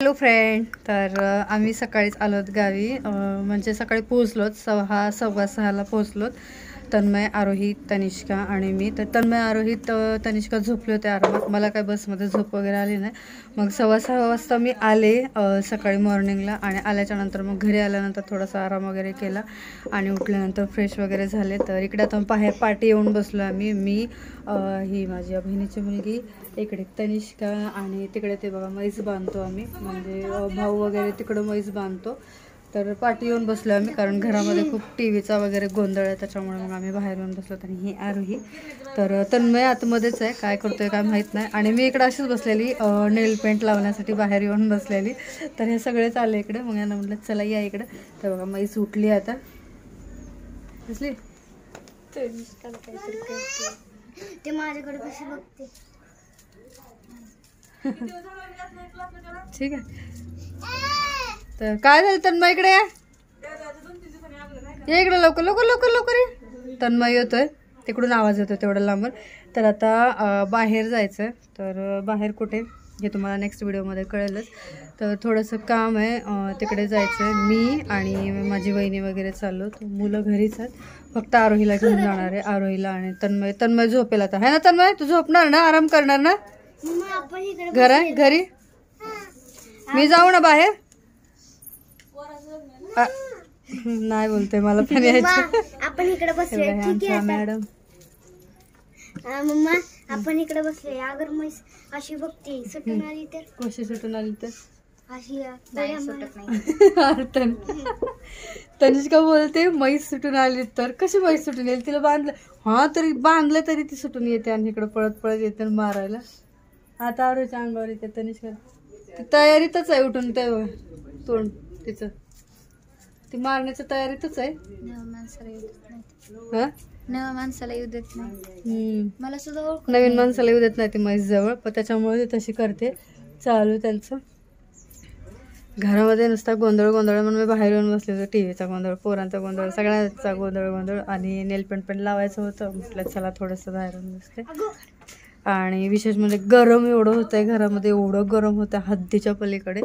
Hello friend, तर आम्ही सकाळीच आलोत गावी, म्हणजे सकाळी पोहोचलोत 6:15 पोहोचलोत. तन्मय, आरोही, तनिष्का आणि मी. तर तन्मय, आरोही, तनिष्का झोपले होते आरामात. मला काय बसमध्ये झोप वगैरे आली नाही. मग 6:15 वाजता मी आले सकाळी मॉर्निंगला. आणि आल्याच्या नंतर मग घरी आल्यानंतर थोडासा आराम वगैरे केला आणि उठल्यानंतर फ्रेश वगैरे झाले. तर इकडे आता बाहेर पाठी येऊन बसलो आम्ही. मी ही माझ्या बहिणीची मुलगी, इकडे तनिष्का, आणि तिकडे ते बघा म्हैस बांधतो आम्ही, म्हणजे भाऊ वगैरे तिकडं म्हैस बांधतो. तर पाठी येऊन बसलो आम्ही, कारण घरामध्ये खूप टी व्हीचा वगैरे गोंधळ आहे, त्याच्यामुळे मग आम्ही बाहेर येऊन बसलो. आणि ही आरोही, तर तन्मय आतमध्येच आहे, काय करतोय काय माहीत नाही. आणि मी इकडे अशीच बसलेली नेल पेंट लावण्यासाठी बाहेर येऊन बसलेली. तर हे सगळेच आले इकडे. मग यांना म्हटलं चला या इकडे. तर बघा म्हैस उठली आता, दिसली ते माझ्याकडे कशी बघते. ठीक आहे. तर काय झालं तन्मय, इकडे या इकडे, लवकर लवकर लवकर लवकर ये. तन्मय येतोय, तिकडून आवाज येतोय तेवढा लांबून. तर आता बाहेर जायचं आहे. तर बाहेर कुठे हे तुम्हाला नेक्स्ट व्हिडिओमध्ये कळेलच. तर थोडंसं काम आहे, तिकडे जायचं आहे. मी आणि माझी वहिनी वगैरे चाललो. तर मुलं घरीच आहेत, फक्त आरोहीला घेऊन जाणार आहे. आरोहीला आणि तन्मय झोपेल आता, है ना तन्मय? तू झोपणार ना, आराम करणार ना? घरी मी जाऊ ना बाहेर? नाही बोलते, मला पण यायचं. आपण इकडे बसले, ठीक आहे मॅडम. मम्मा आपण इकडे बसले. अगर म्हैस अशी बघते, सुटून आली तर? कशी सुटून आली तर? अशी सुटत नाही. तनिष्का बोलते म्हैस सुटून आली तर. कशी म्हैस सुटून येईल? तिला बांधलं, हा तरी बांधलं तरी ती सुटून येते आणि इकडं पळत पळत येते मारायला. आता आरोच्या अंगावर येते तनिष्का. ती तयारीतच आहे उठून, ते तोंड तिचं, ती मारण्याच्या तयारीतच आहे. नव्या माणसाला येऊ देत नाही. मला सुद्धा नवीन माणसाला येऊ देत नाही ती म्हैस जवळ, पण त्याच्यामुळे ती तशी करते. चालू त्यांचं घरामध्ये नुसता गोंधळ गोंधळ, म्हणून मी बाहेर येऊन बसले होते. टी व्हीचा गोंधळ, पोरांचा गोंधळ, सगळ्यांचा गोंधळ. आणि नेल पेंट पण लावायचं होतं, म्हटलं चला थोडंसं बाहेर येऊन बसते. आणि विशेष म्हणजे गरम एवढं होतं आहे घरामध्ये, एवढं गरम होतं हद्दीच्या पलीकडे.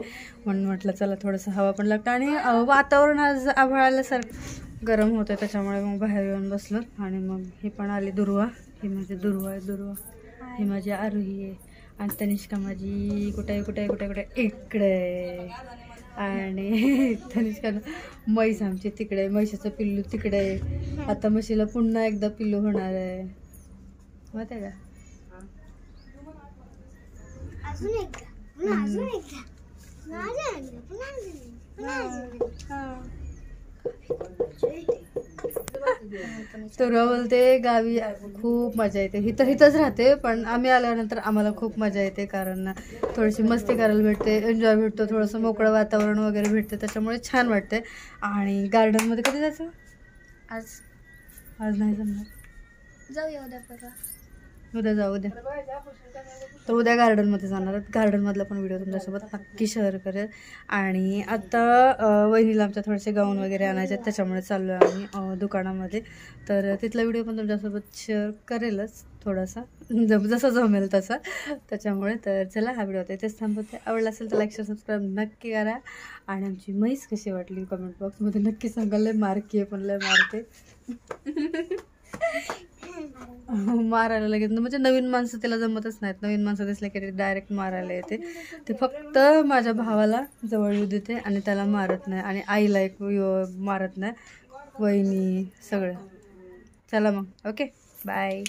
म्हणून म्हटलं चला थोडंसं हवा पण लागतं, आणि वातावरण आज आभाळाल्यासारखं गरम होतं, त्याच्यामुळे मग बाहेर येऊन बसलो. आणि मग ही पण आली दुर्वा, ही माझी दुर्वा आहे. ही माझी आरोही आहे. आणि तनिष्का माझी कुठे इकडे. आणि तनिष्का म्हैस आमची तिकडे, म्हैसाचं पिल्लू तिकडे. आता म्हशीला पुन्हा एकदा पिल्लू होणार आहे, माहिती आहे का? तर बोलते गावी खूप मजा येते. इथंच राहते, पण आम्ही आल्यानंतर आम्हाला खूप मजा येते, कारण थोडीशी मस्ती करायला भेटते, एन्जॉय भेटतो, थोडंसं मोकळं वातावरण वगैरे भेटते, त्याच्यामुळे छान वाटते. आणि गार्डनमध्ये कधी जायचं? आज नाही जमणार, जाऊया उद्या परवा. उद्या जाऊ. उद्या तर उद्या गार्डनमध्ये जाणार आहेत. गार्डनमधला पण व्हिडिओ तुमच्यासोबत नक्की शेअर करेल. आणि आता वहिनीला आमच्या थोडेसे गाऊन वगैरे आणायचे आहेत, त्याच्यामुळे चाललो आहे आम्ही दुकानामध्ये. तर तिथला व्हिडिओ पण तुमच्यासोबत शेअर करेलच, थोडासा जसं जमेल तसा, त्याच्यामुळे. तर चला, हा व्हिडिओ आता इथेच थांबवते. आवडला असेल तर लाईक शेअर सबस्क्राईब नक्की करा. आणि आमची म्हैस कशी वाटली कमेंट बॉक्समध्ये नक्की सांगा. लय मारकी आहे, पण लय मारते, मारायला लगेच. म्हणजे नवीन माणसं तिला जमतच नाहीत, नवीन माणसं दिसले की डायरेक्ट मारायला येते. ते फक्त माझ्या भावाला जवळ येऊ देते आणि त्याला मारत नाही, आणि आईला एक मारत नाही, वहिनी सगळं. चला मग, ओके, बाय.